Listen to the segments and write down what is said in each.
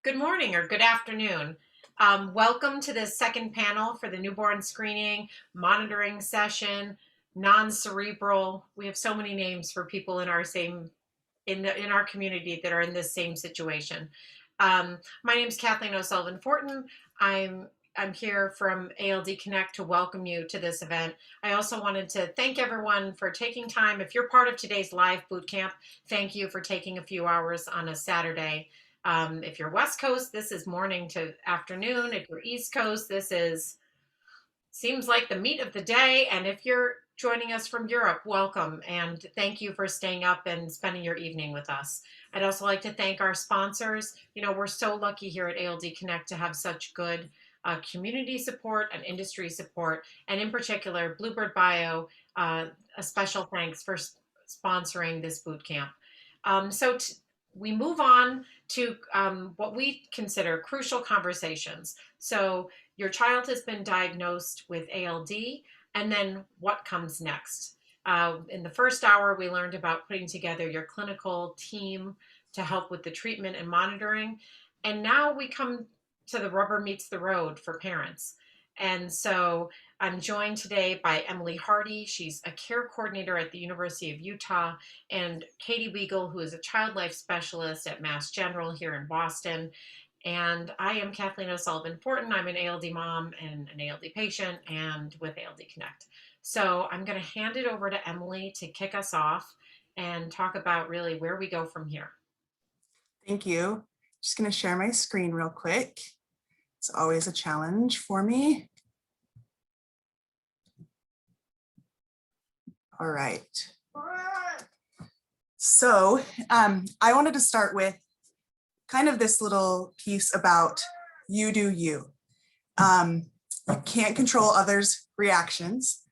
Good morning or good afternoon. Welcome to the second panel for the newborn screening monitoring session, non-cerebral. We have so many names for people in our in our community that are in this same situation. My name is Kathleen O'Sullivan Fortin. I'm here from ALD Connect to welcome you to this event. I also wanted to thank everyone for taking time. If you're part of today's live boot camp, thank you for taking a few hours on a Saturday. If you're West Coast, this is morning to afternoon. If you're East Coast, this is seems like the meat of the day. And if you're joining us from Europe, welcome and thank you for staying up and spending your evening with us. I'd also like to thank our sponsors. You know, we're so lucky here at ALD Connect to have such good community support and industry support, and in particular, Bluebird Bio. A special thanks for sponsoring this boot camp. We move on to what we consider crucial conversations. So your child has been diagnosed with ALD, and then what comes next? In the first hour, we learned about putting together your clinical team to help with the treatment and monitoring. And now we come to the rubber meets the road for parents. And so I'm joined today by Emily Hardy. She's a care coordinator at the University of Utah, and Katie Weigel, who is a child life specialist at Mass General here in Boston. And I am Kathleen O'Sullivan Fortin. I'm an ALD mom and an ALD patient and with ALD Connect. So I'm going to hand it over to Emily to kick us off and talk about really where we go from here. Thank you. Just going to share my screen real quick. It's always a challenge for me. All right. So I wanted to start with kind of this little piece about you do you. You can't control others' reactions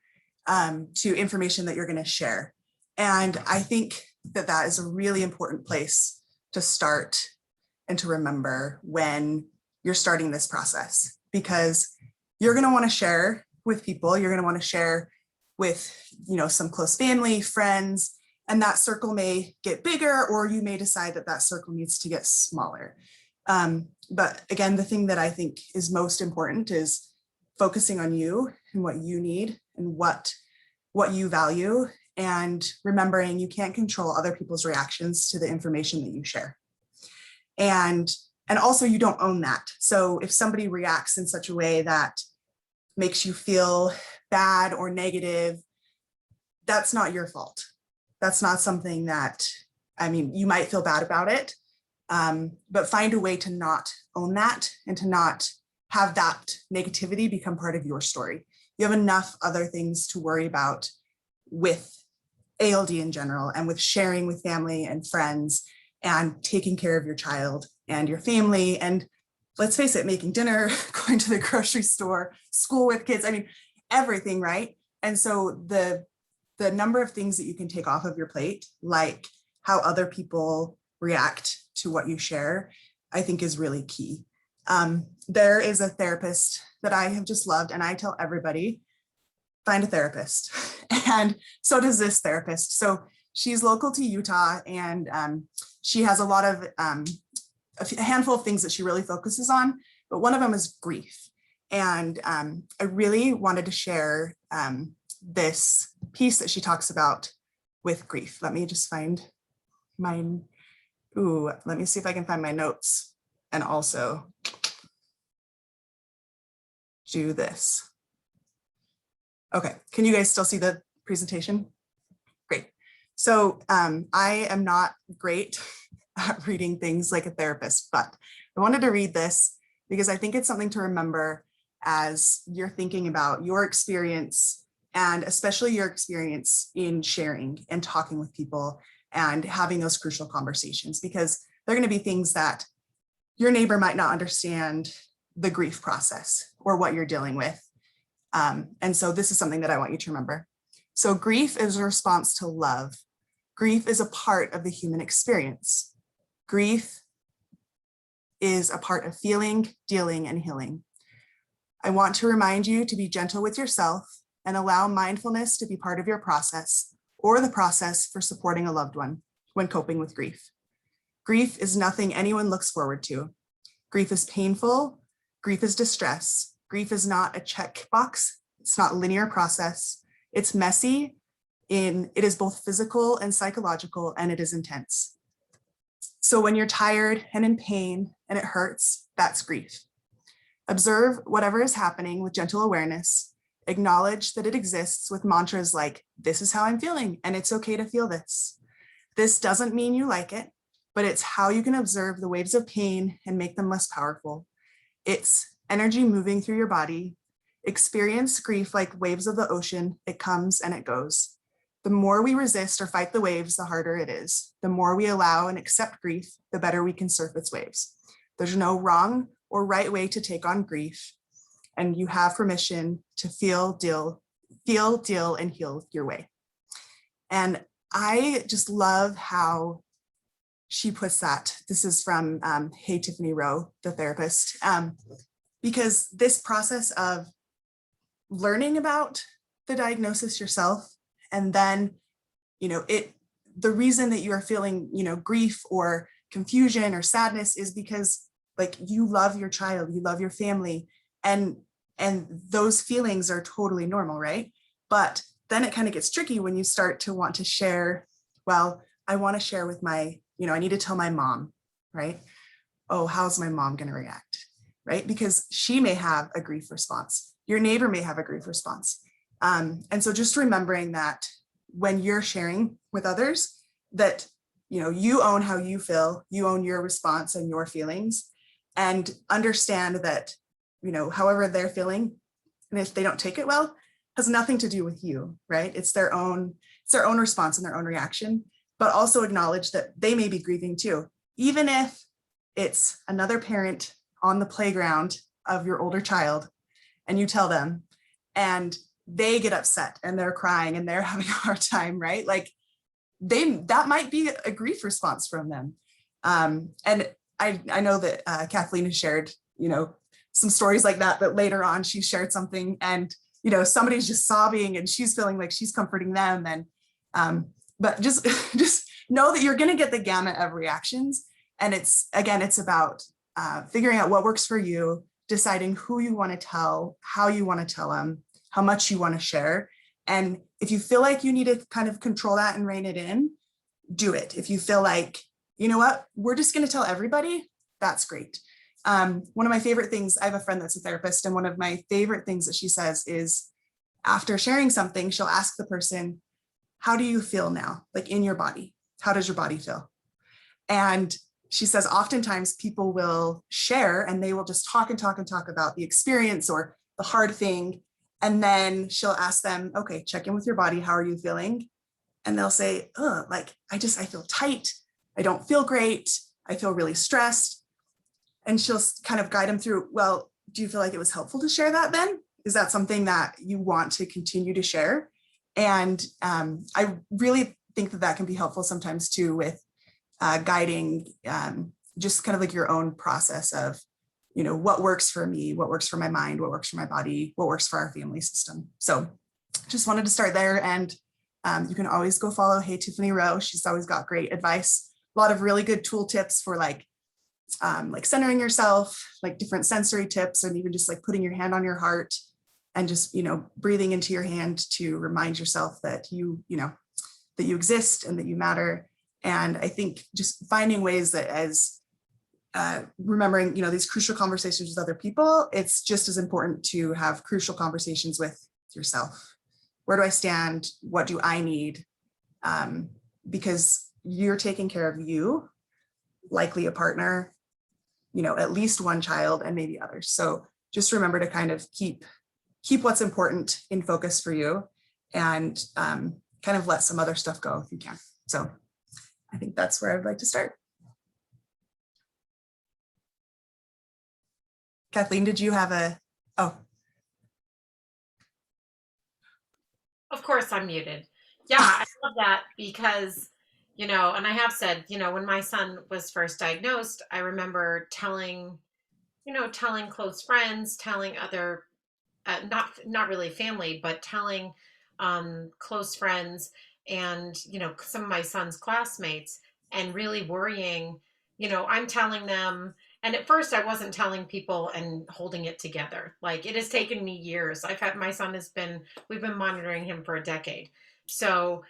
to information that you're going to share. And I think that that is a really important place to start and to remember when you're starting this process, because you're going to want to share with people. You're going to want to share with, some close family, friends, and that circle may get bigger, or you may decide that that circle needs to get smaller. But again, the thing that I think is most important is focusing on you and what you need and what you value, and remembering you can't control other people's reactions to the information that you share. And also you don't own that. So if somebody reacts in such a way that makes you feel bad or negative, that's not your fault. That's not something that, you might feel bad about it, but find a way to not own that and to not have that negativity become part of your story. You have enough other things to worry about with ALD in general, and with sharing with family and friends and taking care of your child and your family. And let's face it, making dinner, going to the grocery store, school with kids, everything, right? And so the number of things that you can take off of your plate, like how other people react to what you share, I think is really key. There is a therapist that I have just loved, and I tell everybody, find a therapist. And so does this therapist. So she's local to Utah, and she has a lot of, a handful of things that she really focuses on, but one of them is grief. And I really wanted to share this piece that she talks about with grief. Let me just find mine. Let me see if I can find my notes and also do this. Okay, can you guys still see the presentation? Great. So I am not great at reading things like a therapist, but I wanted to read this because I think it's something to remember as you're thinking about your experience, and especially your experience in sharing and talking with people and having those crucial conversations, because they're going to be things that your neighbor might not understand the grief process or what you're dealing with. And so this is something that I want you to remember. So grief is a response to love. Grief is a part of the human experience. Grief is a part of feeling, dealing, and healing. I want to remind you to be gentle with yourself and allow mindfulness to be part of your process, or the process for supporting a loved one when coping with grief. Grief is nothing anyone looks forward to. Grief is painful. Grief is distress. Grief is not a checkbox. It's not a linear process. It's messy. It is both physical and psychological, and it is intense. So when you're tired and in pain and it hurts, that's grief. Observe whatever is happening with gentle awareness. Acknowledge that it exists with mantras like, this is how I'm feeling, and it's okay to feel this. This doesn't mean you like it, but it's how you can observe the waves of pain and make them less powerful. It's energy moving through your body. Experience grief like waves of the ocean. It comes and it goes. The more we resist or fight the waves, the harder it is. The more we allow and accept grief, the better we can surf its waves. There's no wrong or right way to take on grief, and you have permission to feel, deal, and heal your way. And I just love how she puts that. This is from Hey Tiffany Rowe, the therapist, because this process of learning about the diagnosis yourself, and then, the reason that you are feeling, grief or confusion or sadness is because like you love your child, you love your family, and those feelings are totally normal, right? But then it kind of gets tricky when you start to want to share, well, I want to share with my, I need to tell my mom, right? Oh, how's my mom going to react, right? Because she may have a grief response. Your neighbor may have a grief response. And so just remembering that when you're sharing with others, that, you own how you feel, you own your response and your feelings, and understand that, however they're feeling, and if they don't take it well, has nothing to do with you, right? It's their own response and their own reaction, but also acknowledge that they may be grieving too, even if it's another parent on the playground of your older child, and you tell them, and they get upset and they're crying and they're having a hard time, right? Like that might be a grief response from them. And I know that Kathleen has shared, some stories like that, but later on she shared something and, somebody's just sobbing and she's feeling like she's comforting them. And, but just know that you're going to get the gamut of reactions. And it's about figuring out what works for you, deciding who you want to tell, how you want to tell them, how much you want to share. And if you feel like you need to kind of control that and rein it in, do it. If you feel like, you know what, we're just going to tell everybody, that's great. One of my favorite things, I have a friend that's a therapist, and one of my favorite things that she says is after sharing something, she'll ask the person, how do you feel now? Like in your body, how does your body feel? And she says, oftentimes people will share and they will just talk about the experience or the hard thing. And then she'll ask them, okay, check in with your body. How are you feeling? And they'll say, oh, like, I feel tight. I don't feel great. I feel really stressed. And she'll kind of guide them through, well, do you feel like it was helpful to share that then? Is that something that you want to continue to share? And I really think that can be helpful sometimes too with guiding just kind of like your own process of, what works for me, what works for my mind, what works for my body, what works for our family system. So just wanted to start there. And you can always go follow Hey Tiffany Rowe. She's always got great advice, a lot of really good tool tips for like centering yourself, like different sensory tips, and even just like putting your hand on your heart and just, breathing into your hand to remind yourself that that you exist and that you matter. And I think just finding ways that as remembering, these crucial conversations with other people, it's just as important to have crucial conversations with yourself. Where do I stand? What do I need? Because you're taking care of you, likely a partner, at least one child and maybe others. So just remember to kind of keep what's important in focus for you, and kind of let some other stuff go if you can. So I think that's where I'd like to start. Kathleen, did you have oh. Of course I'm muted. Yeah, I love that because, and I have said, when my son was first diagnosed, I remember telling close friends, telling other, not really family, but telling close friends and, some of my son's classmates, and really worrying, I'm telling them, And at first I wasn't telling people and holding it together. Like, it has taken me years. My son we've been monitoring him for a decade. So,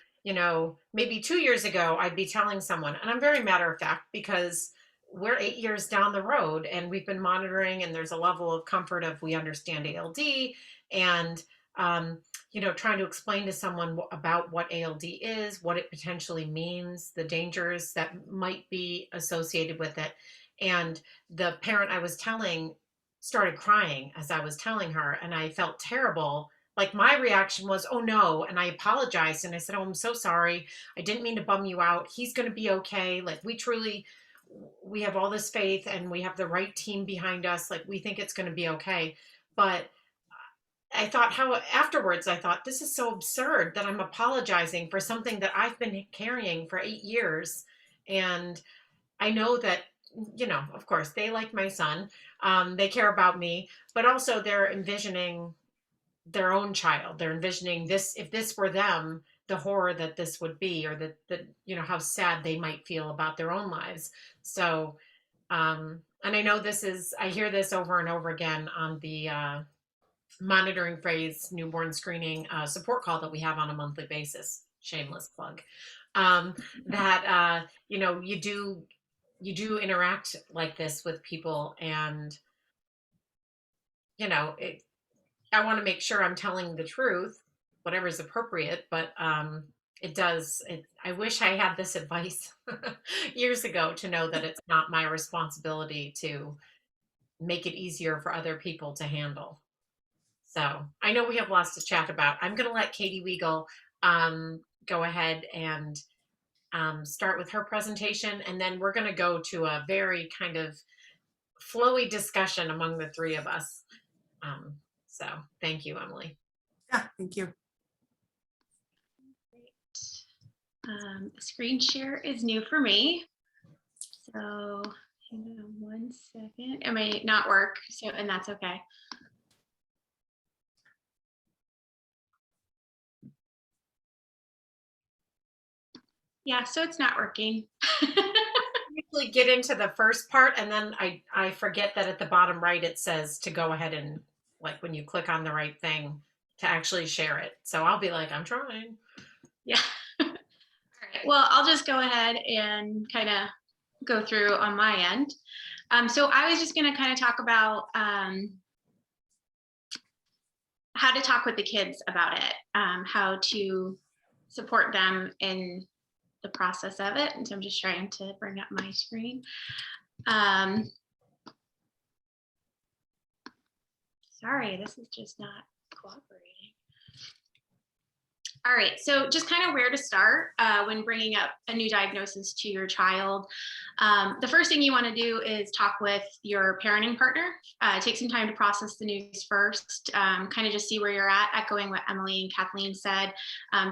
maybe 2 years ago, I'd be telling someone, and I'm very matter of fact because we're 8 years down the road and we've been monitoring, and there's a level of comfort of we understand ALD, and, um, trying to explain to someone about what ALD is, what it potentially means, the dangers that might be associated with it. And the parent I was telling started crying as I was telling her, and I felt terrible. Like, my reaction was, oh no. And I apologized and I said, oh, I'm so sorry. I didn't mean to bum you out. He's going to be okay. Like, we have all this faith and we have the right team behind us. Like, we think it's going to be okay. But I thought, this is so absurd that I'm apologizing for something that I've been carrying for 8 years. And I know that, of course, they like my son. They care about me, but also they're envisioning their own child. They're envisioning this, if this were them, the horror that this would be, or how sad they might feel about their own lives. So, and I know I hear this over and over again on the monitoring phrase newborn screening support call that we have on a monthly basis. Shameless plug. Um, that, you do interact like this with people, and I want to make sure I'm telling the truth, whatever is appropriate. But I wish I had this advice years ago, to know that it's not my responsibility to make it easier for other people to handle. So I know we have lots to chat about. I'm going to let Katie Weigel go ahead and start with her presentation, and then we're going to go to a very kind of flowy discussion among the three of us. So thank you, Emily. Yeah, thank you. Screen share is new for me. So hang on 1 second. It may not work, and that's okay. Yeah, so it's not working. Usually get into the first part, and then I forget that at the bottom right it says to go ahead and, like, when you click on the right thing, to actually share it. So I'll be like, I'm trying. Yeah. All right. Well, I'll just go ahead and kind of go through on my end. So I was just going to kind of talk about how to talk with the kids about it, how to support them in the process of it. And so I'm just trying to bring up my screen. Sorry, this is just not cooperating. All right, so just kind of where to start when bringing up a new diagnosis to your child. The first thing you want to do is talk with your parenting partner. Take some time to process the news first, kind of just see where you're at, echoing what Emily and Kathleen said.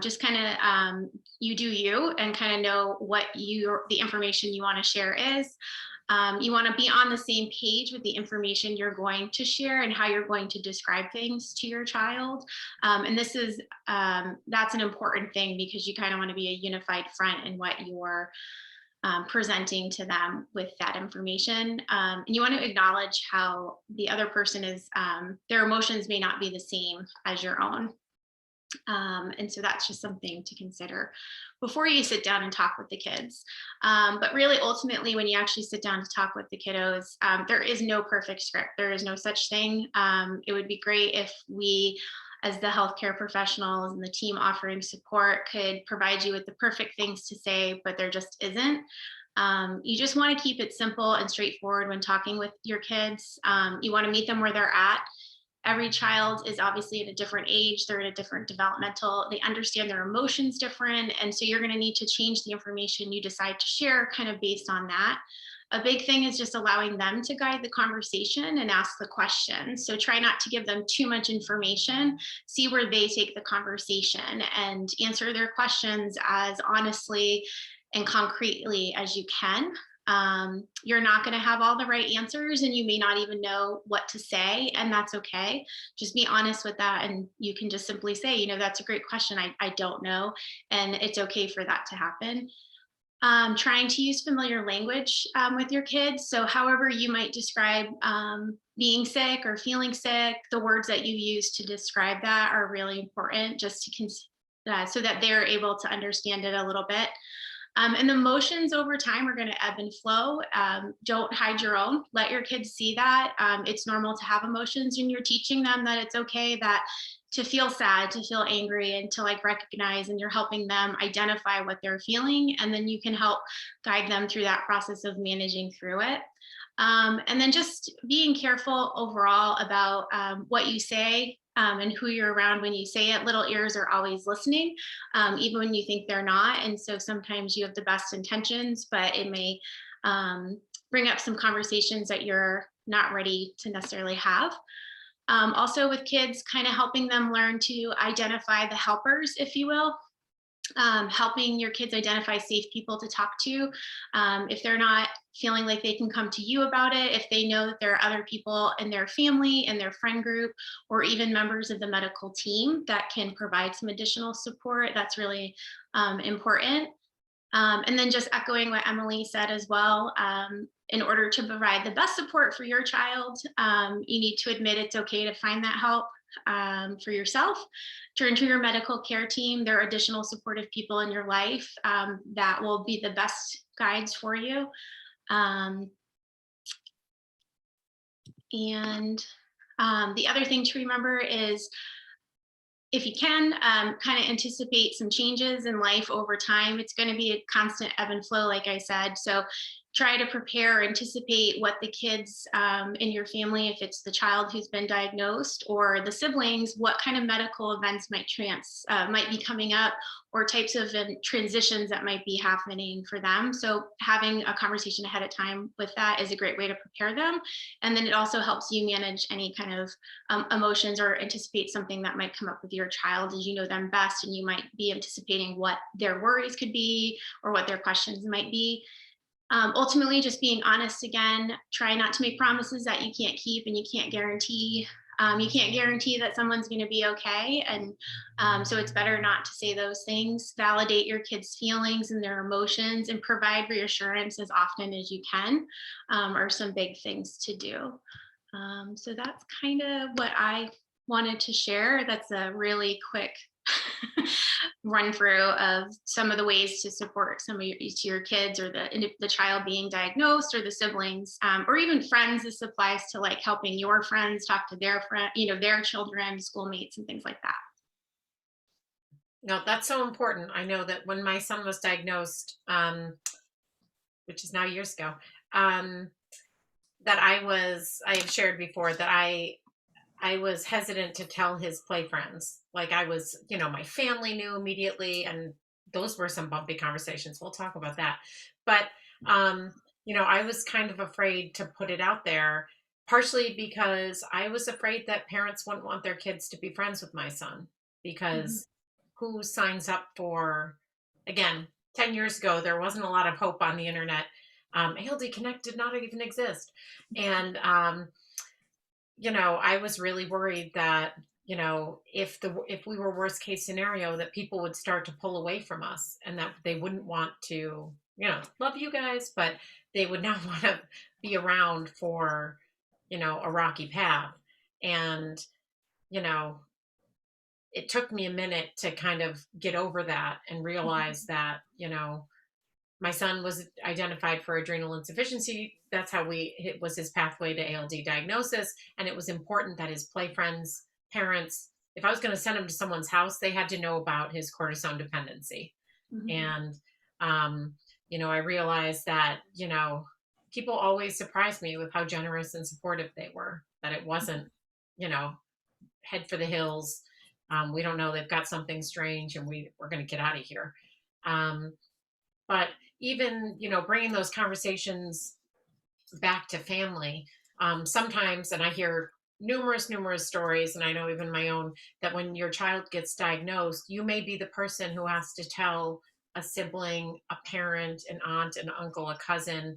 Just kind of you do you, and kind of know what the information you want to share is. You want to be on the same page with the information you're going to share and how you're going to describe things to your child. And that's an important thing, because you kind of want to be a unified front in what you're presenting to them with that information. And you want to acknowledge how the other person is, their emotions may not be the same as your own. And so that's just something to consider before you sit down and talk with the kids. But really, ultimately, when you actually sit down to talk with the kiddos, there is no perfect script. There is no such thing. It would be great if we, as the healthcare professionals and the team offering support, could provide you with the perfect things to say, but there just isn't. You just want to keep it simple and straightforward when talking with your kids. You want to meet them where they're at. Every child is obviously at a different age. They're at a different developmental, they understand their emotions different. And so you're going to need to change the information you decide to share kind of based on that. A big thing is just allowing them to guide the conversation and ask the questions. So try not to give them too much information. See where they take the conversation and answer their questions as honestly and concretely as you can. You're not going to have all the right answers, and you may not even know what to say, and that's okay. Just be honest with that, and you can just simply say, that's a great question. I don't know, and it's okay for that to happen. Trying to use familiar language with your kids. So, however you might describe being sick or feeling sick, the words that you use to describe that are really important just to so that they're able to understand it a little bit. And emotions over time are going to ebb and flow. Don't hide your own. Let your kids see that. It's normal to have emotions, and you're teaching them that it's okay that to feel sad, to feel angry, and to like recognize, and you're helping them identify what they're feeling. And then you can help guide them through that process of managing through it. And then just being careful overall about what you say and who you're around when you say it. Little ears are always listening, even when you think they're not. And so sometimes you have the best intentions, but it may bring up some conversations that you're not ready to necessarily have. Also, with kids, kind of helping them learn to identify the helpers, if you will, helping your kids identify safe people to talk to. If they're not feeling like they can come to you about it, if they know that there are other people in their family, in their friend group, or even members of the medical team that can provide some additional support, that's really important. And then just echoing what Emily said as well, in order to provide the best support for your child, you need to admit it's okay to find that help for yourself. Turn to your medical care team. There are additional supportive people in your life that will be the best guides for you. And the other thing to remember is if you can kind of anticipate some changes in life over time. It's going to be a constant ebb and flow, like I said. So try to prepare, anticipate what the kids in your family, if it's the child who's been diagnosed or the siblings, what kind of medical events might be coming up, or types of transitions that might be happening for them. So having a conversation ahead of time with that is a great way to prepare them. And then it also helps you manage any kind of emotions or anticipate something that might come up with your child, as you know them best, and you might be anticipating what their worries could be or what their questions might be. Ultimately, just being honest again. Try not to make promises that you can't keep, and you can't guarantee. You can't guarantee that someone's going to be okay, and so it's better not to say those things. Validate your kids' feelings and their emotions, and provide reassurance as often as you can. Are some big things to do. So that's kind of what I wanted to share. That's a really quick run through of some of the ways to support some of your kids, or the child being diagnosed, or the siblings, or even friends. This applies to like helping your friends talk to their friend, their children, schoolmates, and things like that. No, that's so important. I know that when my son was diagnosed, which is now years ago, that I have shared before that I was hesitant to tell his play friends. Like I was, my family knew immediately, and those were some bumpy conversations. We'll talk about that. But, I was kind of afraid to put it out there, partially because I was afraid that parents wouldn't want their kids to be friends with my son, because who signs up for, again, 10 years ago, there wasn't a lot of hope on the internet. ALD Connect did not even exist. And, I was really worried that, if we were worst case scenario, that people would start to pull away from us, and that they wouldn't want to, love you guys, but they would not want to be around for, a rocky path. And, it took me a minute to kind of get over that and realize that, my son was identified for adrenal insufficiency. That's how it was his pathway to ALD diagnosis. And it was important that his play friends, parents, if I was going to send him to someone's house, they had to know about his cortisone dependency. And, I realized that, people always surprised me with how generous and supportive they were, that it wasn't, head for the hills. We don't know, they've got something strange, and we're going to get out of here. But even, bringing those conversations back to family, sometimes, and I hear numerous stories, and I know even my own, that when your child gets diagnosed, you may be the person who has to tell a sibling, a parent, an aunt, an uncle, a cousin,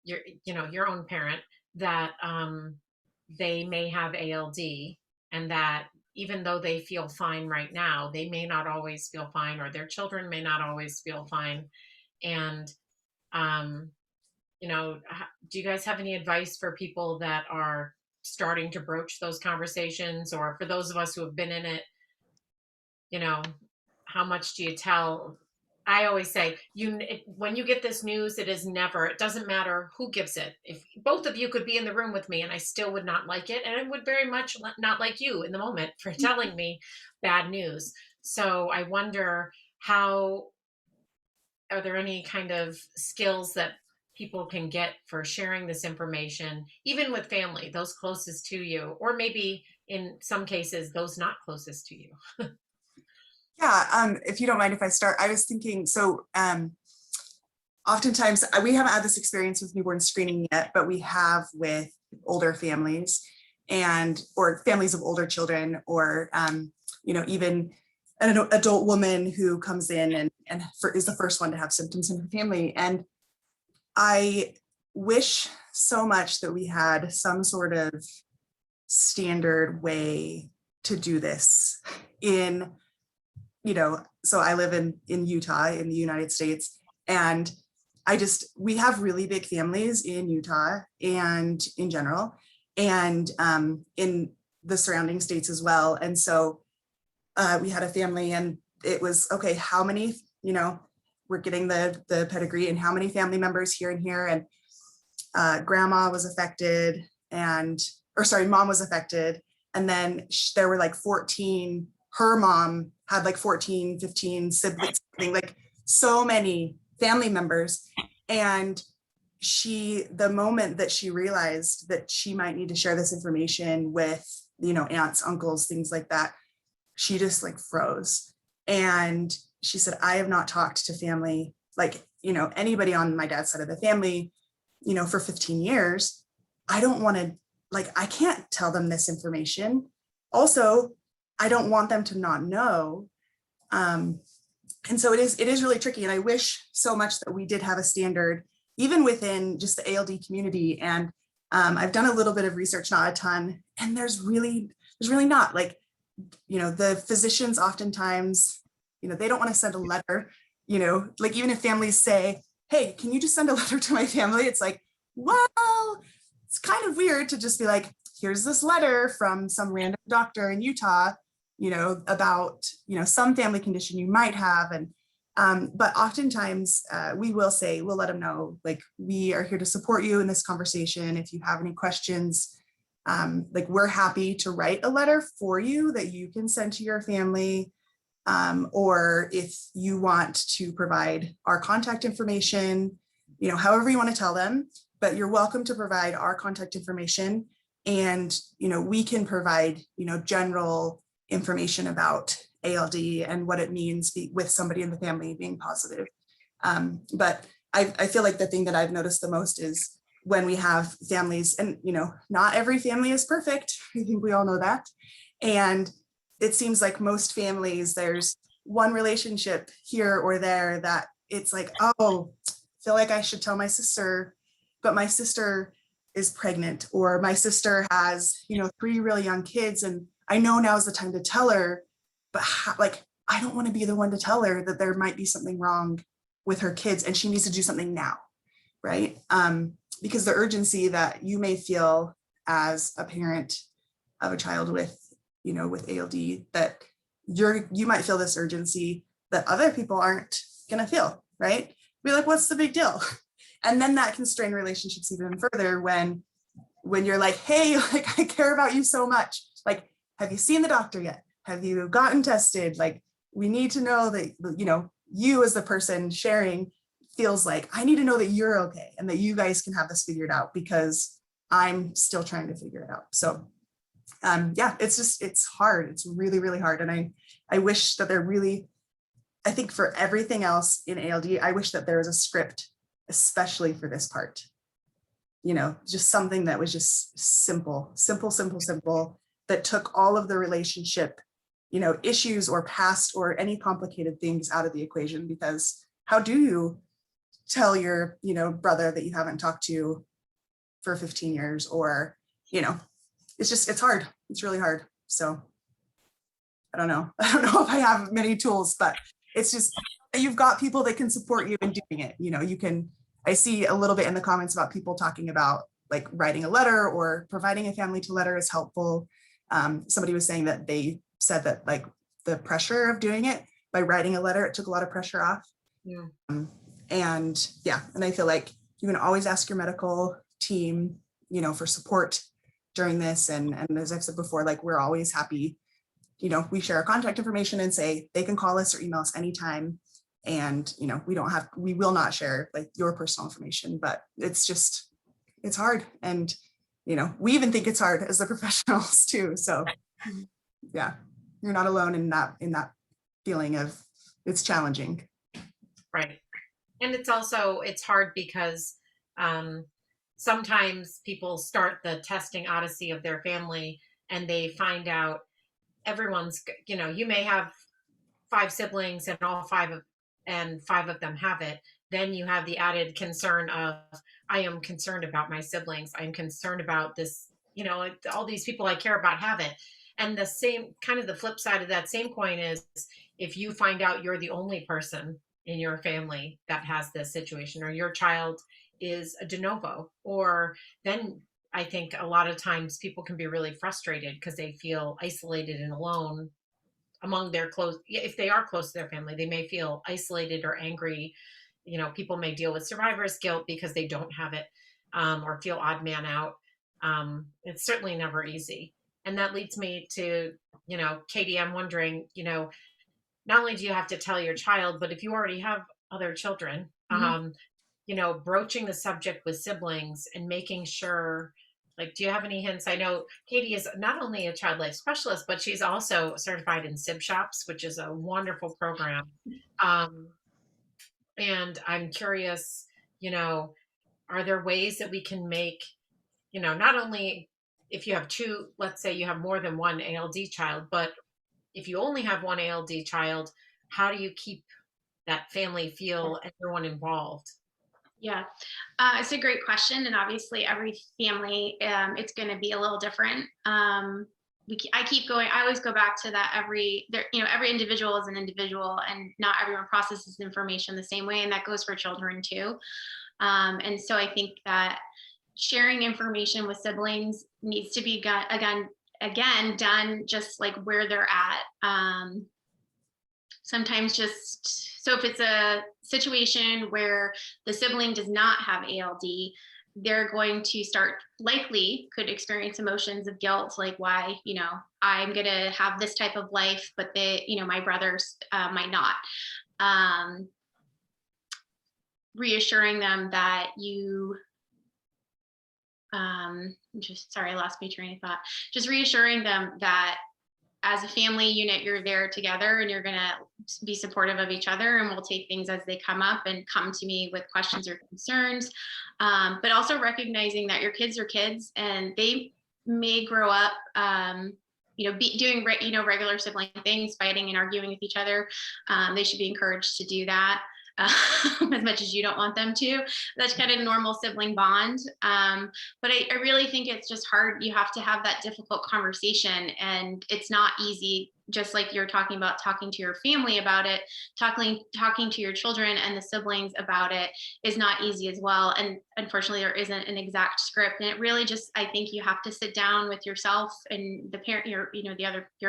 your own parent, that they may have ALD, and that even though they feel fine right now, they may not always feel fine, or their children may not always feel fine. And, um, do you guys have any advice for people that are starting to broach those conversations, or for those of us who have been in it, you know, how much do you tell? I always say, when you get this news, it doesn't matter who gives it. If both of you could be in the room with me and I still would not like it, and I would very much not like you in the moment for telling me bad news. So I wonder, how are there any kind of skills that people can get for sharing this information, even with family, those closest to you, or maybe in some cases, those not closest to you? Yeah, if you don't mind if I start, I was thinking, so oftentimes we haven't had this experience with newborn screening yet, but we have with older families or families of older children, or even an adult woman who comes in and is the first one to have symptoms in her family. And I wish so much that we had some sort of standard way to do this so I live in Utah in the United States, and we have really big families in Utah and in general, and in the surrounding states as well. And so we had a family, and it was, okay, how many, we're getting the pedigree and how many family members here and here. And grandma was affected mom was affected. And then there were like 14, her mom had like 14, 15 siblings, like so many family members. And the moment that she realized that she might need to share this information with, aunts, uncles, things like that, she just like froze. And she said, I have not talked to family, like, anybody on my dad's side of the family, for 15 years. I don't want to, I can't tell them this information. Also, I don't want them to not know. And so it is really tricky. And I wish so much that we did have a standard, even within just the ALD community. And I've done a little bit of research, not a ton, and there's really not, the physicians oftentimes, they don't want to send a letter, even if families say, hey, can you just send a letter to my family? It's like, well, it's kind of weird to just be like, here's this letter from some random doctor in Utah, about, some family condition you might have. And, but oftentimes we'll let them know, we are here to support you in this conversation. If you have any questions, we're happy to write a letter for you that you can send to your family. Or if you want to provide our contact information, however you want to tell them, but you're welcome to provide our contact information. And, we can provide, general information about ALD and what it means with somebody in the family being positive. But I feel like the thing that I've noticed the most is when we have families, and, not every family is perfect. I think we all know that. And it seems like most families, there's one relationship here or there that it's like, oh, I feel like I should tell my sister, but my sister is pregnant, or my sister has, 3 really young kids, and I know now is the time to tell her, but I don't want to be the one to tell her that there might be something wrong with her kids and she needs to do something now, right? Because the urgency that you may feel as a parent of a child with ALD, that you might feel this urgency that other people aren't going to feel, right? Be like, what's the big deal? And then that can strain relationships even further when you're like, hey, I care about you so much. Have you seen the doctor yet? Have you gotten tested? We need to know that, you as the person sharing feels like, I need to know that you're okay and that you guys can have this figured out, because I'm still trying to figure it out. So it's hard. It's really, really hard. And I wish that I think for everything else in ALD, I wish that there was a script, especially for this part, just something that was just simple, that took all of the relationship, issues or past or any complicated things out of the equation. Because how do you tell your, brother that you haven't talked to for 15 years, or, it's hard. It's really hard. So I don't know if I have many tools, but it's just, you've got people that can support you in doing it. I see a little bit in the comments about people talking about like writing a letter or providing a family to letter is helpful. Somebody was saying that they said that like the pressure of doing it by writing a letter, it took a lot of pressure off. Yeah. And I feel like you can always ask your medical team, for support during this. And as I've said before, like we're always happy, we share our contact information and say they can call us or email us anytime. And, we will not share like your personal information, but it's hard. And, we even think it's hard as the professionals too. So yeah, you're not alone in that feeling of it's challenging. Right. And it's hard because sometimes people start the testing odyssey of their family and they find out everyone's, you may have 5 siblings and five of them have it. Then you have the added concern of, I am concerned about my siblings. I'm concerned about this, all these people I care about have it. And the same kind of the flip side of that same coin is if you find out you're the only person in your family that has this situation, or your child is a de novo, or then I think a lot of times people can be really frustrated because they feel isolated and alone among their close. If they are close to their family, they may feel isolated or angry. People may deal with survivor's guilt because they don't have it, or feel odd man out. It's certainly never easy. And that leads me to, Katie, I'm wondering, not only do you have to tell your child, but if you already have other children, broaching the subject with siblings and making sure, like, do you have any hints? I know Katie is not only a child life specialist, but she's also certified in SIB shops, which is a wonderful program. And I'm curious, are there ways that we can make, not only if you have two, let's say you have more than one ALD child, but if you only have one ALD child, how do you keep that family feel everyone involved? Yeah, it's a great question. And obviously every family, it's going to be a little different. I keep going, I always go back to that every individual is an individual and not everyone processes information the same way. And that goes for children too. And so I think that sharing information with siblings needs to be again done just like where they're at. Sometimes so if it's a situation where the sibling does not have ALD, they're going to could experience emotions of guilt, like why, I'm going to have this type of life, but my brothers might not. Reassuring them that sorry, I lost my train of thought. Just reassuring them that as a family unit, you're there together and you're going to be supportive of each other, and we'll take things as they come up and come to me with questions or concerns. But also recognizing that your kids are kids and they may grow up, doing regular sibling things, fighting and arguing with each other. They should be encouraged to do that. As much as you don't want them to. That's kind of a normal sibling bond. But I really think it's just hard. You have to have that difficult conversation, and it's not easy. Just like you're talking about talking to your family about it, talking to your children and the siblings about it is not easy as well. And unfortunately, there isn't an exact script. And it really just, I think you have to sit down with yourself and the parent, your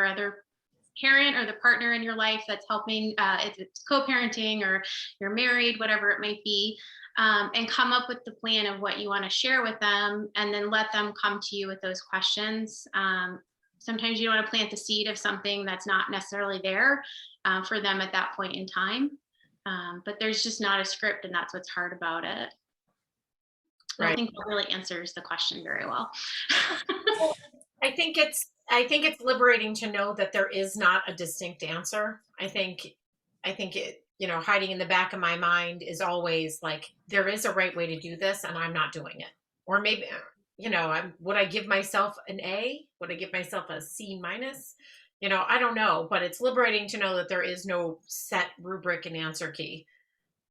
other parent or the partner in your life that's helping, if it's co-parenting or you're married, whatever it might be, and come up with the plan of what you want to share with them, and then let them come to you with those questions. Sometimes you don't want to plant the seed of something that's not necessarily there for them at that point in time. But there's just not a script, and that's what's hard about it. I don't think that really answers the question very well. I think it's liberating to know that there is not a distinct answer. I think it, hiding in the back of my mind is always like, there is a right way to do this and I'm not doing it. Or maybe, would I give myself an A? Would I give myself a C minus? I don't know, but it's liberating to know that there is no set rubric and answer key.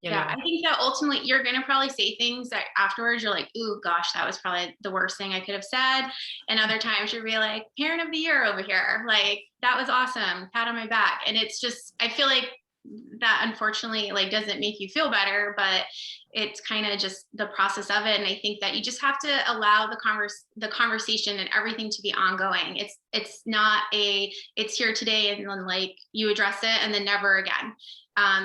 I think that ultimately you're going to probably say things that afterwards you're like, ooh, gosh, that was probably the worst thing I could have said. And other times you'll be like, parent of the year over here. Like, that was awesome. Pat on my back. And it's just, I feel like that unfortunately like doesn't make you feel better, but it's kind of just the process of it. And I think that you just have to allow the conversation and everything to be ongoing. It's not it's here today and then like you address it and then never again.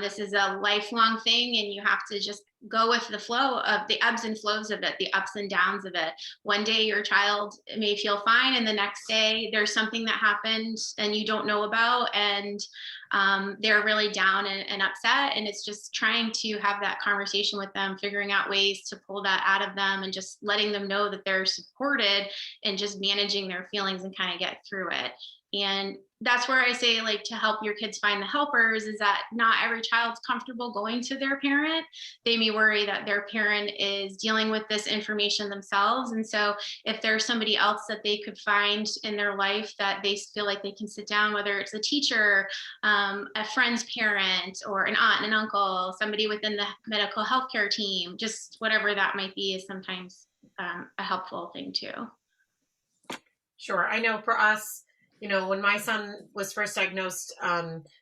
This is a lifelong thing, and you have to just go with the flow of the ebbs and flows of it, the ups and downs of it. One day your child may feel fine, and the next day there's something that happened and you don't know about, and they're really down and upset. And it's just trying to have that conversation with them, figuring out ways to pull that out of them, and just letting them know that they're supported, and just managing their feelings and kind of get through it. And that's where I say, like, to help your kids find the helpers is that not every child's comfortable going to their parent. They may worry that their parent is dealing with this information themselves. And so if there's somebody else that they could find in their life that they feel like they can sit down, whether it's a teacher, a friend's parent, or an aunt and an uncle, somebody within the medical healthcare team, just whatever that might be, is sometimes a helpful thing too. Sure. I know for us, when my son was first diagnosed,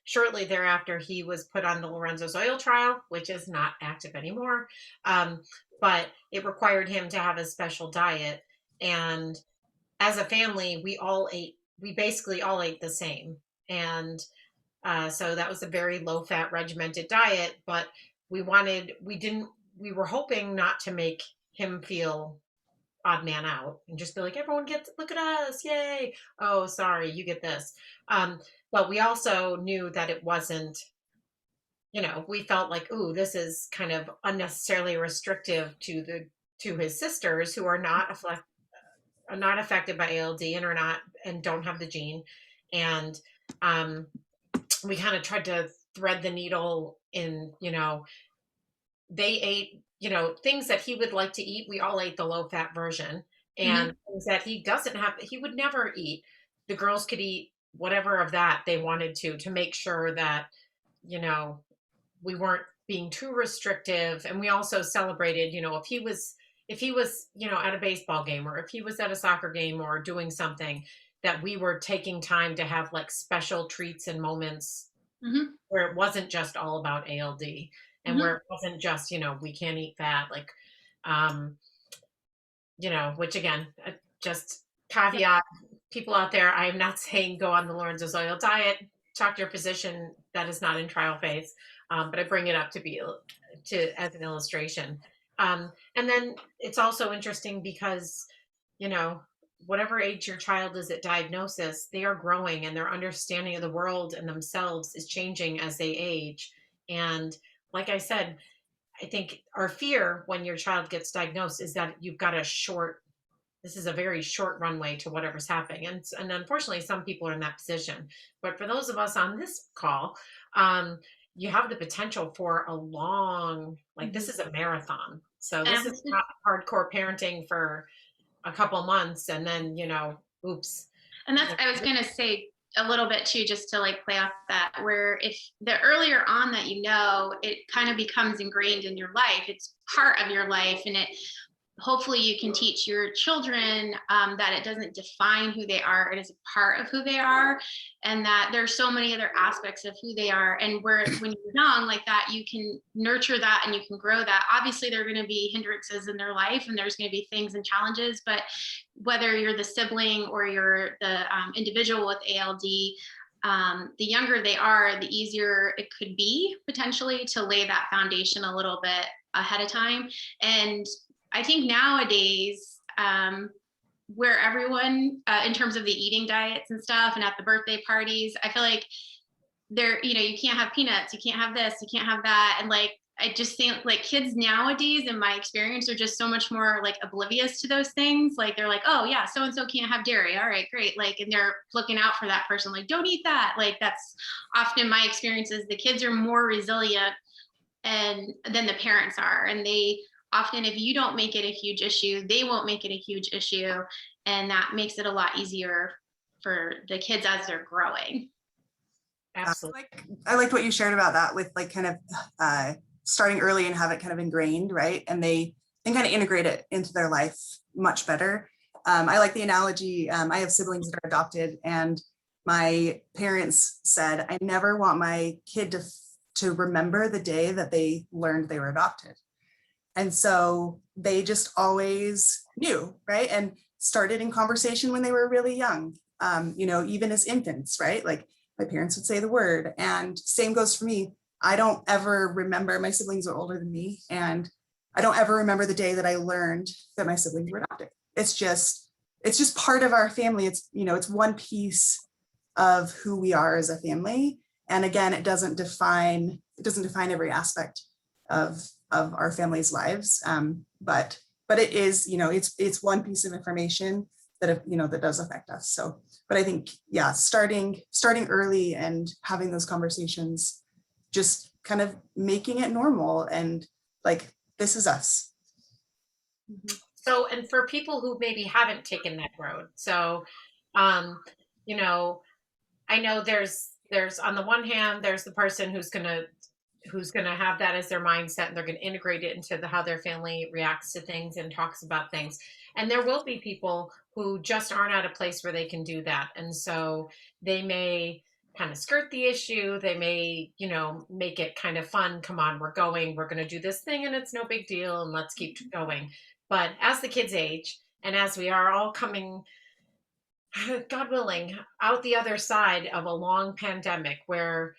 shortly thereafter, he was put on the Lorenzo's oil trial, which is not active anymore. But it required him to have a special diet. And as a family, we basically all ate the same. And so that was a very low fat regimented diet, but we were hoping not to make him feel odd man out and just be like, everyone look at us, yay, oh sorry, you get this. But we also knew that it wasn't, we felt like, ooh, this is kind of unnecessarily restrictive to his sisters, who are not affected by ALD and don't have the gene. And we kind of tried to thread the needle in, they ate things that he would like to eat. We all ate the low fat version, and things that he doesn't have, he would never eat. The girls could eat whatever of that they wanted to make sure that, we weren't being too restrictive. And we also celebrated, if he was, at a baseball game, or if he was at a soccer game or doing something, that we were taking time to have like special treats and moments where it wasn't just all about ALD. And where it wasn't just, we can't eat fat, like, which again, just caveat, people out there, I am not saying go on the Lorenzo's oil diet. Talk to your physician. That is not in trial phase. But I bring it up as an illustration. And then it's also interesting because, whatever age your child is at diagnosis, they are growing, and their understanding of the world and themselves is changing as they age. And like I said, I think our fear when your child gets diagnosed is that you've got this is a very short runway to whatever's happening. And unfortunately, some people are in that position. But for those of us on this call, you have the potential for a long, this is a marathon. So this is not hardcore parenting for a couple months and then, oops. And I was going to say a little bit too, just to like play off that, where if the earlier on that it kind of becomes ingrained in your life, it's part of your life, and hopefully you can teach your children that it doesn't define who they are. It is a part of who they are, and that there's so many other aspects of who they are. And when you're young like that, you can nurture that and you can grow that. Obviously, there are going to be hindrances in their life, and there's going to be things and challenges, but whether you're the sibling or you're the individual with ALD, the younger they are, the easier it could be potentially to lay that foundation a little bit ahead of time. And I think nowadays, where everyone, in terms of the eating diets and stuff, and at the birthday parties, I feel like you can't have peanuts, you can't have this, you can't have that. And like, I just think like kids nowadays, in my experience, are just so much more like oblivious to those things. Like they're like, oh yeah, so-and-so can't have dairy. All right, great. Like, and they're looking out for that person. Like, don't eat that. Like, that's often my experience is the kids are more resilient than the parents are. And they often, if you don't make it a huge issue, they won't make it a huge issue. And that makes it a lot easier for the kids as they're growing. Absolutely. I liked what you shared about that with like kind of starting early and have it kind of ingrained, right? And they kind of integrate it into their life much better. I like the analogy. I have siblings that are adopted, and my parents said, I never want my kid to remember the day that they learned they were adopted. And so they just always knew, right? And started in conversation when they were really young, even as infants, right? Like my parents would say the word, and same goes for me. I don't ever remember, my siblings are older than me, and I don't ever remember the day that I learned that my siblings were adopted. It's just part of our family. It's one piece of who we are as a family. And again, it doesn't define every aspect of our family's lives. But it is, it's one piece of information that, that does affect us. So, but I think, yeah, starting early and having those conversations, just kind of making it normal and like, this is us. So, and for people who maybe haven't taken that road, so, I know there's on the one hand, there's the person who's gonna have that as their mindset, and they're gonna integrate it into how their family reacts to things and talks about things. And there will be people who just aren't at a place where they can do that, and so they may kind of skirt the issue. They may, make it kind of fun. Come on, we're going to do this thing, and it's no big deal, and let's keep going. But as the kids age, and as we are all coming, God willing, out the other side of a long pandemic where,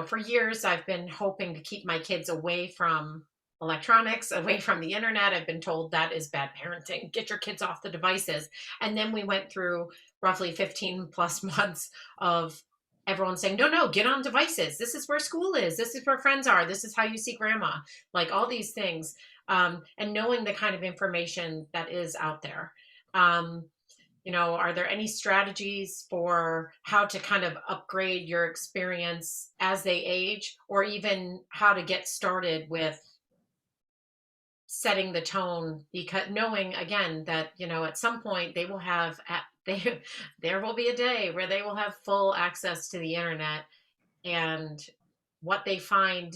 for years I've been hoping to keep my kids away from electronics, away from the internet. I've been told that is bad parenting. Get your kids off the devices. And then we went through roughly 15 plus months of everyone saying, no, get on devices. This is where school is. This is where friends are. This is how you see grandma. Like all these things. And knowing the kind of information that is out there. Are there any strategies for how to kind of upgrade your experience as they age, or even how to get started with setting the tone? Because knowing again that, at some point they will have, there will be a day where they will have full access to the internet, and what they find,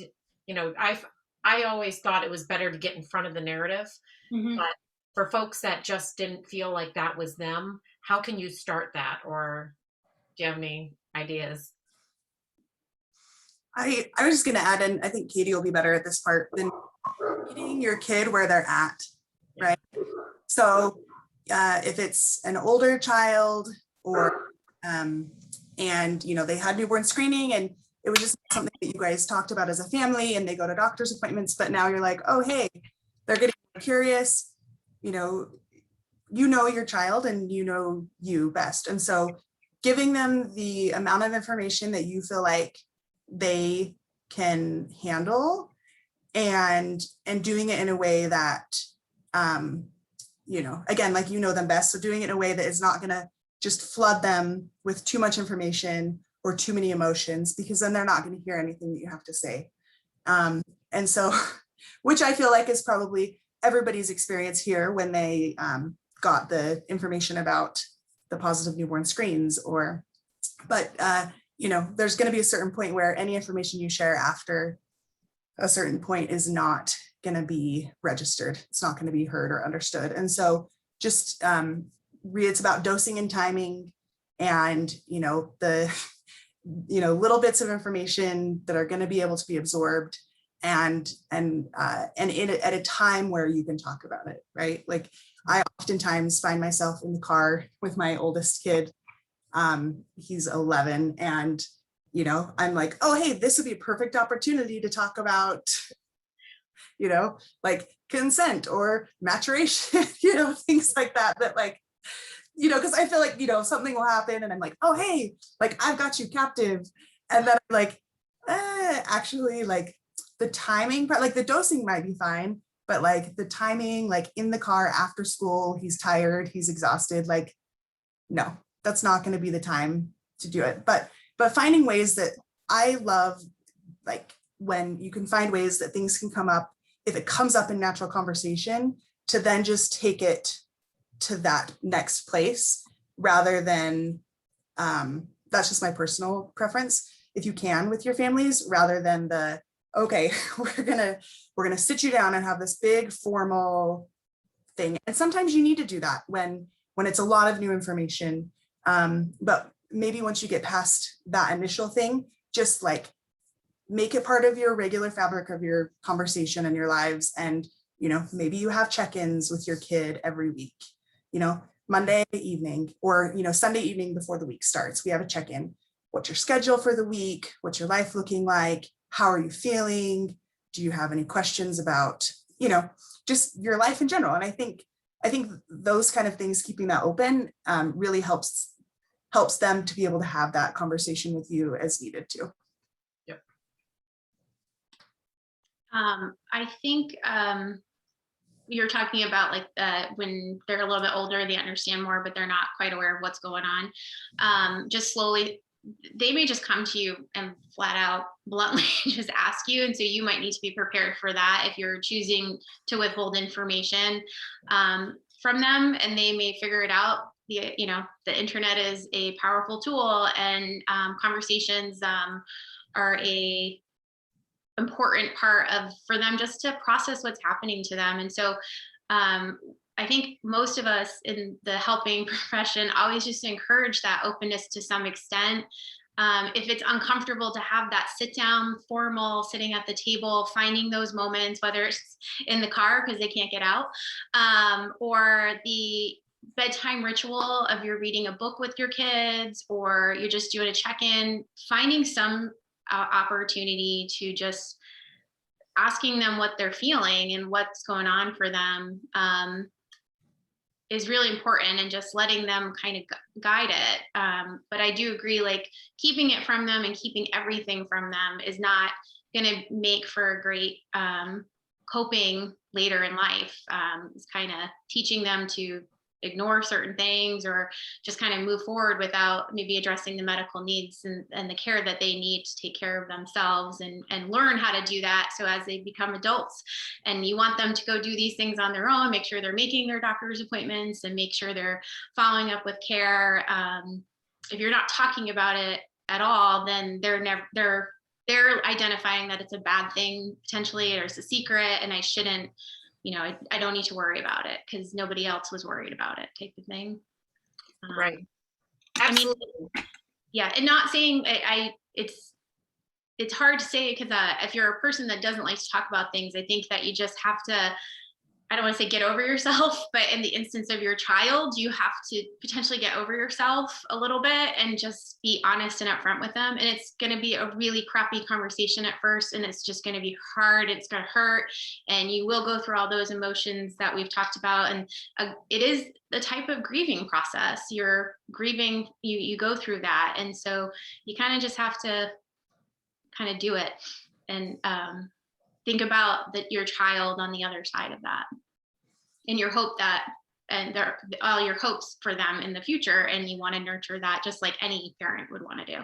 I always thought it was better to get in front of the narrative, but for folks that just didn't feel like that was them, how can you start that? Or do you have any ideas? I was just going to add, and I think Katie will be better at this part, than meeting your kid where they're at, right? So if it's an older child, or and they had newborn screening, and it was just something that you guys talked about as a family, and they go to doctor's appointments, but now you're like, oh, hey, they're getting curious. Your child, and you best. And so giving them the amount of information that you feel like they can handle, and doing it in a way that, again, like, them best. So doing it in a way that is not going to just flood them with too much information or too many emotions, because then they're not going to hear anything that you have to say. And so, which I feel like is probably everybody's experience here when they got the information about the positive newborn screens, but there's going to be a certain point where any information you share after a certain point is not going to be registered. It's not going to be heard or understood. And so just it's about dosing and timing, and the little bits of information that are going to be able to be absorbed, and at a time where you can talk about it, right? Like, I oftentimes find myself in the car with my oldest kid. He's 11, and I'm like, oh, hey, this would be a perfect opportunity to talk about like consent or maturation, things like that, like, because I feel like, something will happen, and I'm like, oh, hey, like, I've got you captive. And then I'm like, actually, like, the timing part, like the dosing might be fine, but like the timing, like in the car after school, he's tired, he's exhausted, like, no, that's not going to be the time to do it. But finding ways that I love, like, when you can find ways that things can come up, if it comes up in natural conversation, to then just take it to that next place, rather than, that's just my personal preference, if you can, with your families, rather than okay, we're gonna sit you down and have this big formal thing. And sometimes you need to do that when it's a lot of new information. But maybe once you get past that initial thing, just like make it part of your regular fabric of your conversation and your lives. And, maybe you have check-ins with your kid every week, Monday evening or, Sunday evening before the week starts, we have a check-in. What's your schedule for the week? What's your life looking like? How are you feeling? Do you have any questions about, just your life in general? And I think those kind of things, keeping that open, really helps them to be able to have that conversation with you as needed to. Yep. I think you're talking about like when they're a little bit older, they understand more, but they're not quite aware of what's going on. Just slowly, they may just come to you and flat out bluntly just ask you. And so you might need to be prepared for that if you're choosing to withhold information from them, and they may figure it out. The internet is a powerful tool, and conversations are a important part of for them just to process what's happening to them. And so I think most of us in the helping profession always just encourage that openness to some extent. If it's uncomfortable to have that sit down, formal, sitting at the table, finding those moments, whether it's in the car because they can't get out, or the bedtime ritual of you're reading a book with your kids, or you're just doing a check-in, finding some opportunity to just asking them what they're feeling and what's going on for them is really important, and just letting them kind of guide it. But I do agree, like keeping it from them and keeping everything from them is not going to make for a great coping later in life. It's kind of teaching them to ignore certain things or just kind of move forward without maybe addressing the medical needs and the care that they need to take care of themselves and learn how to do that. So as they become adults and you want them to go do these things on their own, make sure they're making their doctor's appointments and make sure they're following up with care. If you're not talking about it at all, then they're identifying that it's a bad thing potentially, or it's a secret and I shouldn't, I don't need to worry about it because nobody else was worried about it, type of thing. Right. Absolutely. Yeah, and not saying it's hard to say because if you're a person that doesn't like to talk about things, I think that you just have to, I don't want to say get over yourself, but in the instance of your child, you have to potentially get over yourself a little bit and just be honest and upfront with them. And it's going to be a really crappy conversation at first, and it's just going to be hard. It's going to hurt, and you will go through all those emotions that we've talked about. And it is the type of grieving process. You're grieving, you go through that. And so you kind of just have to kind of do it and think about your child on the other side of that, and your hope that, and all your hopes for them in the future, and you want to nurture that just like any parent would want to do.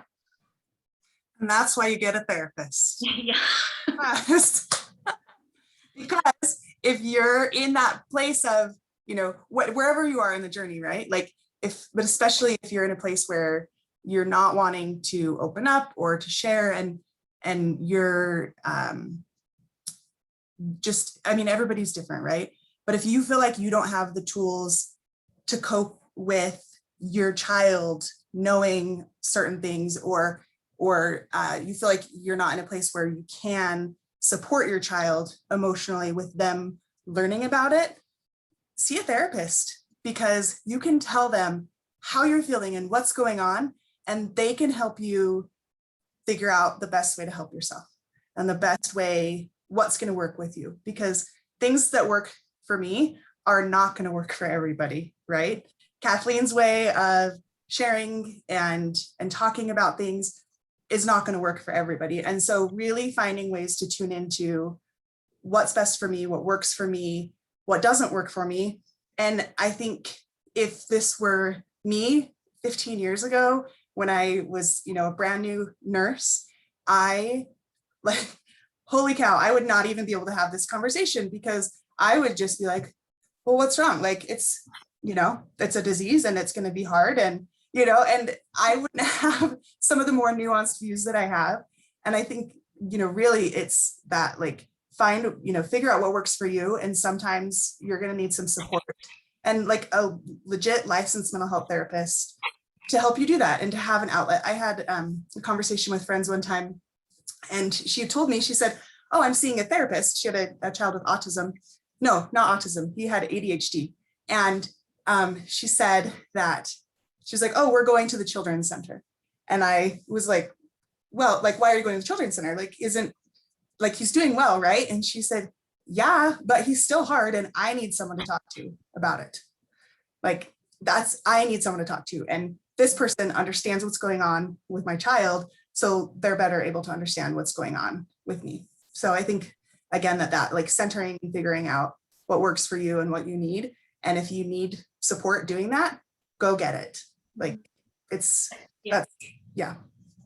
And that's why you get a therapist. Yeah. Because if you're in that place of, wherever you are in the journey, right? Like but especially if you're in a place where you're not wanting to open up or to share, and you're everybody's different, right? But if you feel like you don't have the tools to cope with your child knowing certain things, or you feel like you're not in a place where you can support your child emotionally with them learning about it, see a therapist, because you can tell them how you're feeling and what's going on, and they can help you figure out the best way to help yourself and the best way, what's going to work with you, because things that work for me are not going to work for everybody, right? Kathleen's way of sharing and talking about things is not going to work for everybody. And so really finding ways to tune into what's best for me, what works for me, what doesn't work for me. And I think if this were me 15 years ago, when I was, a brand new nurse, holy cow, I would not even be able to have this conversation, because I would just be like, well, what's wrong? Like, it's a disease and it's going to be hard. And, and I wouldn't have some of the more nuanced views that I have. And I think, really it's that, like, figure out what works for you. And sometimes you're going to need some support and like a legit licensed mental health therapist to help you do that and to have an outlet. I had a conversation with friends one time And she had told me, she said, oh, I'm seeing a therapist. She had a child with autism. No, not autism. He had ADHD. And she said that, she was like, oh, we're going to the children's center. And I was like, well, like, why are you going to the children's center? Like, isn't, like, he's doing well, right? And she said, yeah, but he's still hard and I need someone to talk to about it. Like, I need someone to talk to. And this person understands what's going on with my child, so they're better able to understand what's going on with me. So I think, again, that like centering and figuring out what works for you and what you need. And if you need support doing that, go get it. Like, it's, that's, yeah.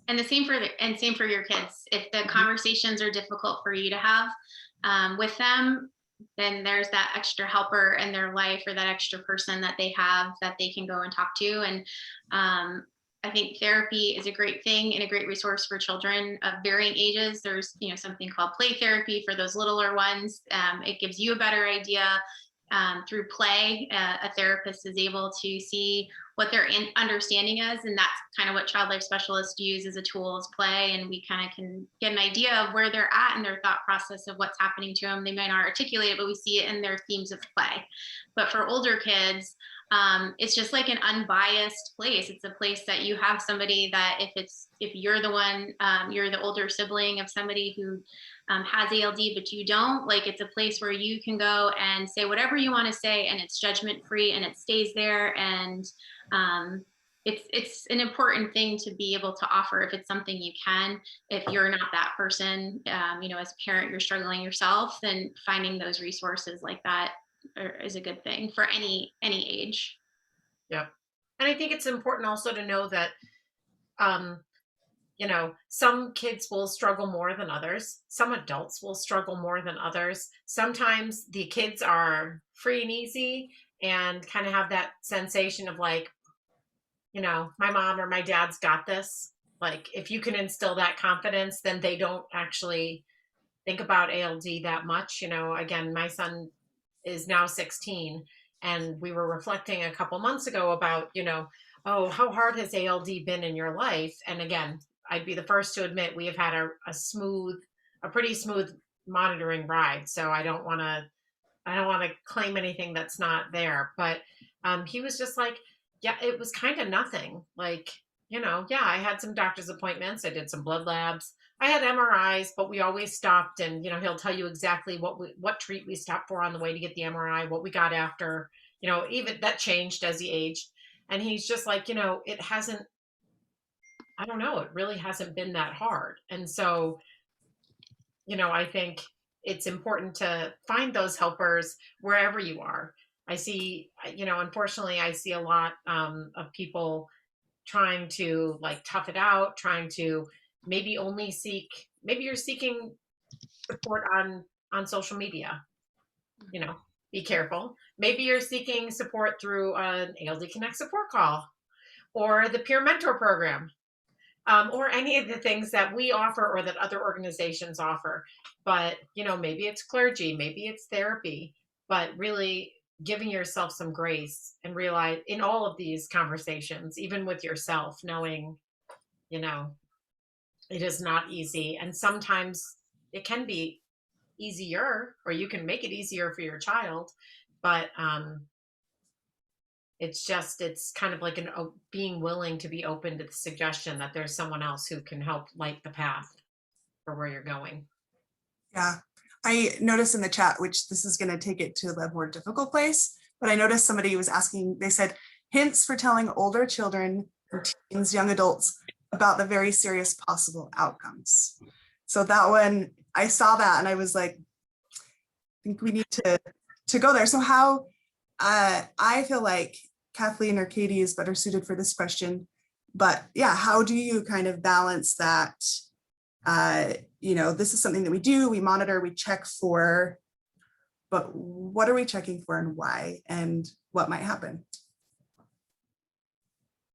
And the same for your kids. If the conversations are difficult for you to have with them, then there's that extra helper in their life, or that extra person that they have that they can go and talk to. And I think therapy is a great thing and a great resource for children of varying ages. There's, something called play therapy for those littler ones. It gives you a better idea through play. A therapist is able to see what their understanding is, and that's kind of what child life specialists use as a tool, is play. And we kind of can get an idea of where they're at in their thought process of what's happening to them. They might not articulate it, but we see it in their themes of play. But for older kids, it's just like an unbiased place. It's a place that you have somebody that if you're the one, you're the older sibling of somebody who has ALD, but you don't, like, it's a place where you can go and say whatever you want to say, and it's judgment free and it stays there. And it's an important thing to be able to offer if it's something you can. If you're not that person, as a parent, you're struggling yourself, then finding those resources like that is a good thing for any age. Yeah. And I think it's important also to know that, some kids will struggle more than others. Some adults will struggle more than others. Sometimes the kids are free and easy and kind of have that sensation of like, my mom or my dad's got this. Like, if you can instill that confidence, then they don't actually think about ALD that much. Again, my son is now 16, and we were reflecting a couple months ago about, oh, how hard has ALD been in your life? And again, I'd be the first to admit we have had a pretty smooth monitoring ride. So I don't want to claim anything that's not there. But he was just like, yeah, it was kind of nothing. Like, yeah, I had some doctor's appointments. I did some blood labs. I had MRIs, but we always stopped, and he'll tell you exactly what treat we stopped for on the way to get the MRI, what we got after. Even that changed as he aged. And he's just like, it hasn't. I don't know. It really hasn't been that hard. And so, I think it's important to find those helpers wherever you are. I see, unfortunately, I see a lot of people trying to like tough it out, trying to maybe you're seeking support on social media. Be careful. Maybe you're seeking support through an ALD Connect support call or the peer mentor program. Or any of the things that we offer or that other organizations offer. But, maybe it's clergy, maybe it's therapy, but really giving yourself some grace and realize in all of these conversations, even with yourself, knowing, it is not easy. And sometimes it can be easier, or you can make it easier for your child. But it's kind of like being willing to be open to the suggestion that there's someone else who can help light the path for where you're going. Yeah, I noticed in the chat, which this is going to take it to a more difficult place, but I noticed somebody was asking, they said, hints for telling older children, teens, young adults about the very serious possible outcomes. So that one, I saw that and I was like, I think we need to go there. So how, I feel like Kathleen or Katie is better suited for this question, but yeah, how do you kind of balance that? This is something that we do, we monitor, we check for, but what are we checking for and why, and what might happen?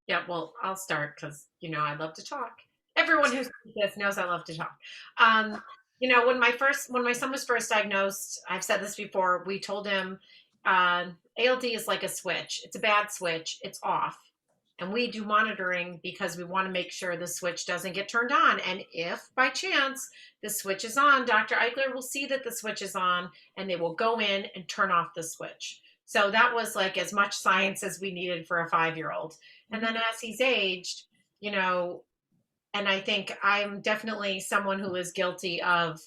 Yeah, well, I'll start because, I love to talk. Everyone who sees this knows I love to talk. When my son was first diagnosed, I've said this before, we told him, ALD is like a switch. It's a bad switch. It's off. And we do monitoring because we want to make sure the switch doesn't get turned on. And if by chance the switch is on, Dr. Eichler will see that the switch is on and they will go in and turn off the switch. So that was like as much science as we needed for a 5-year-old. And then as he's aged, you know, and I think I'm definitely someone who is guilty of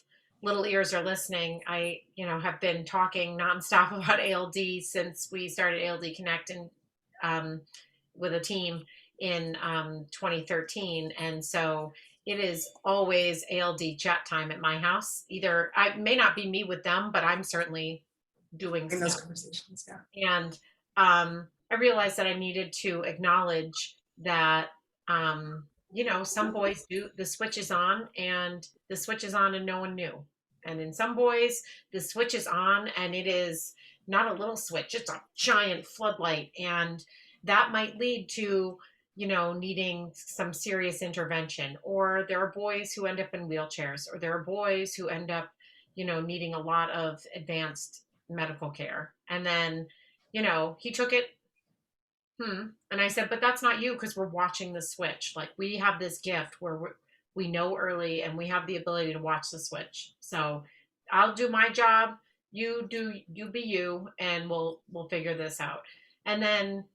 little ears are listening. I, have been talking nonstop about ALD since we started ALD Connect and with a team in 2013. And so it is always ALD chat time at my house. Either I may not be me with them, but I'm certainly doing In those stuff. conversations, yeah. And I realized that I needed to acknowledge that, some boys do the switch is on and the switch is on and no one knew. And in some boys, the switch is on and it is not a little switch, it's a giant floodlight. And that might lead to, needing some serious intervention. Or there are boys who end up in wheelchairs, or there are boys who end up, needing a lot of advanced medical care. And then, he took it, and I said, but that's not you because we're watching the switch. Like we have this gift where we know early and we have the ability to watch the switch. So I'll do my job, you be you, and we'll figure this out. And then,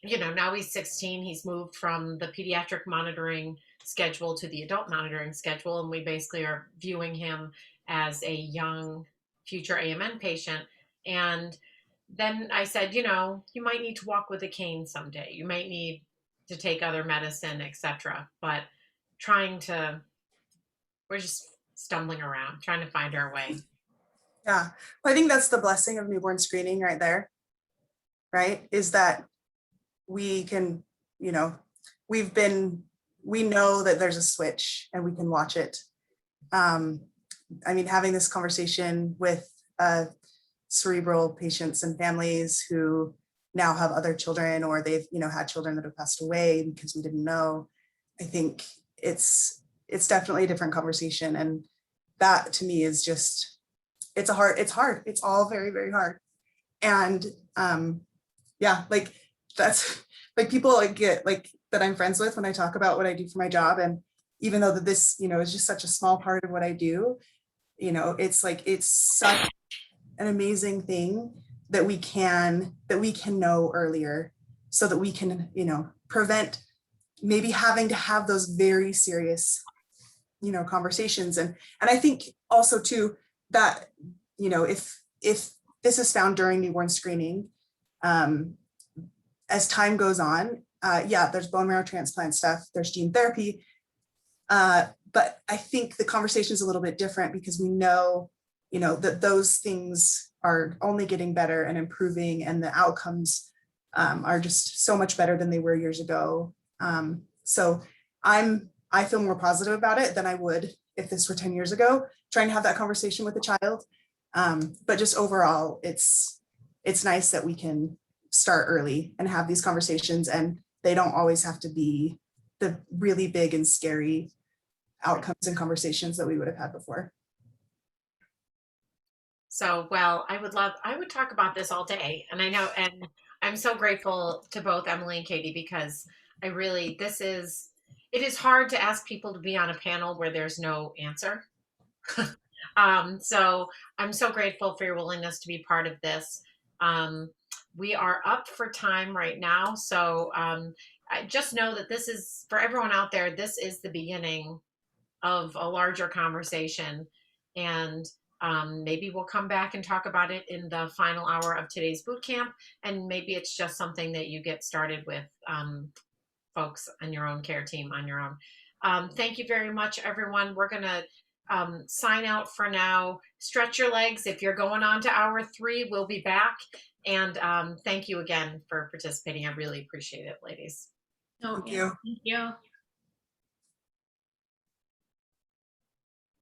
now he's 16. He's moved from the pediatric monitoring schedule to the adult monitoring schedule. And we basically are viewing him as a young future AMN patient. And then I said, you might need to walk with a cane someday. You might need to take other medicine, etc. But we're just stumbling around, trying to find our way. Yeah, well, I think that's the blessing of newborn screening right there, right? Is that we can, we know that there's a switch and we can watch it. Having this conversation with cerebral patients and families who now have other children, or they've, had children that have passed away because we didn't know. I think it's definitely a different conversation. And that to me is just, it's hard. It's all very, very hard. And like that's like people that I'm friends with when I talk about what I do for my job. And even though that this, is just such a small part of what I do, it's such an amazing thing that we can know earlier so that we can, prevent maybe having to have those very serious, conversations. And I think also too, that, if this is found during newborn screening, as time goes on, there's bone marrow transplant stuff, there's gene therapy. But I think the conversation is a little bit different because we know, that those things are only getting better and improving, and the outcomes are just so much better than they were years ago. So I feel more positive about it than I would if this were 10 years ago, trying to have that conversation with a child. But just overall, it's nice that we can start early and have these conversations, and they don't always have to be the really big and scary outcomes and conversations that we would have had before. So, well, I would talk about this all day. And I know, and I'm so grateful to both Emily and Katie, because it is hard to ask people to be on a panel where there's no answer. So I'm so grateful for your willingness to be part of this. We are up for time right now. So I just know that this is, for everyone out there, this is the beginning of a larger conversation. And maybe we'll come back and talk about it in the final hour of today's boot camp. And maybe it's just something that you get started with folks on your own care team on your own. Thank you very much, everyone. We're going to sign out for now. Stretch your legs. If you're going on to hour 3, we'll be back. And thank you again for participating. I really appreciate it, ladies. Oh, Thank you. Thank you.